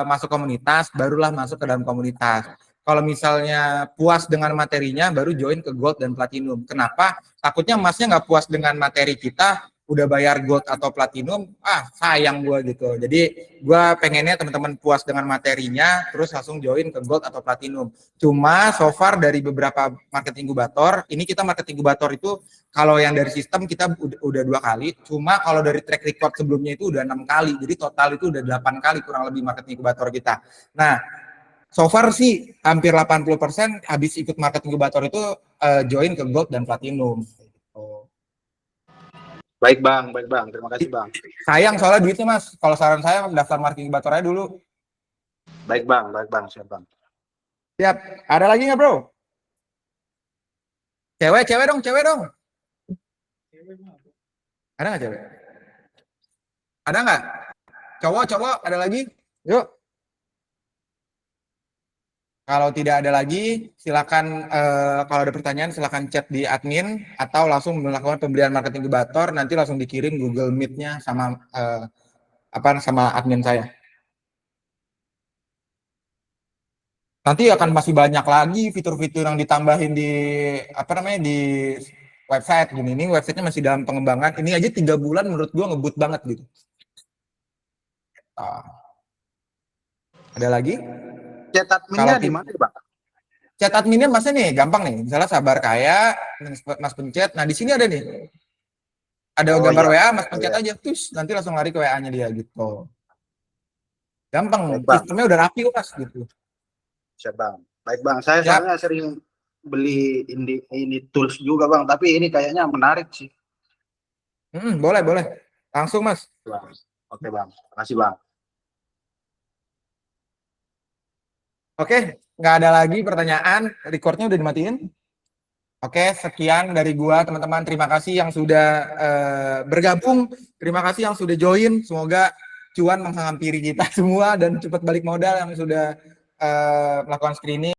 masuk komunitas, barulah masuk ke dalam komunitas. Kalau misalnya puas dengan materinya, baru join ke Gold dan Platinum. Kenapa? Takutnya Masnya nggak puas dengan materi kita, udah bayar Gold atau Platinum, sayang gue gitu. Jadi gue pengennya teman-teman puas dengan materinya, terus langsung join ke Gold atau Platinum. Cuma so far dari beberapa market inkubator, ini kita market inkubator itu kalau yang dari sistem kita udah 2 kali, cuma kalau dari track record sebelumnya itu udah 6 kali. Jadi total itu udah 8 kali kurang lebih market inkubator kita. Nah, so far sih hampir 80% habis ikut market inkubator itu join ke Gold dan Platinum. Baik Bang. Terima kasih Bang. Sayang soalnya duitnya Mas. Kalau saran saya daftar market inkubator aja dulu. Baik Bang. Siap Bang. Siap. Ada lagi nggak Bro? Cewek dong. Ada nggak cewek? Ada nggak? Cowok, ada lagi? Yuk. Kalau tidak ada lagi, silakan kalau ada pertanyaan silakan chat di admin atau langsung melakukan pembelian market inkubator, nanti langsung dikirim Google Meet-nya sama sama admin saya. Nanti akan masih banyak lagi fitur-fitur yang ditambahin di di website gini. Ini websitenya masih dalam pengembangan. Ini aja 3 bulan menurut gua ngebut banget gitu. Ada lagi? Chat adminnya di mana Bang? Chat adminnya Masnya nih, gampang nih. Misalnya Sabar Kaya, Mas pencet. Nah di sini ada nih. Ada gambar WA, Mas pencet aja. Terus nanti langsung lari ke WA-nya dia gitu. Gampang, Baik, Bang. sistemnya udah rapi kok Mas gitu. Siap Bang. Baik Bang, saya Siap. soalnya sering beli ini tools juga Bang, tapi ini kayaknya menarik sih. Boleh, boleh. Langsung Mas. Bang. Oke Bang, makasih Bang. Oke, nggak ada lagi pertanyaan. Recordnya udah dimatiin. Oke, sekian dari gua teman-teman. Terima kasih yang sudah bergabung. Terima kasih yang sudah join. Semoga cuan menghampiri kita semua dan cepat balik modal yang sudah melakukan screening.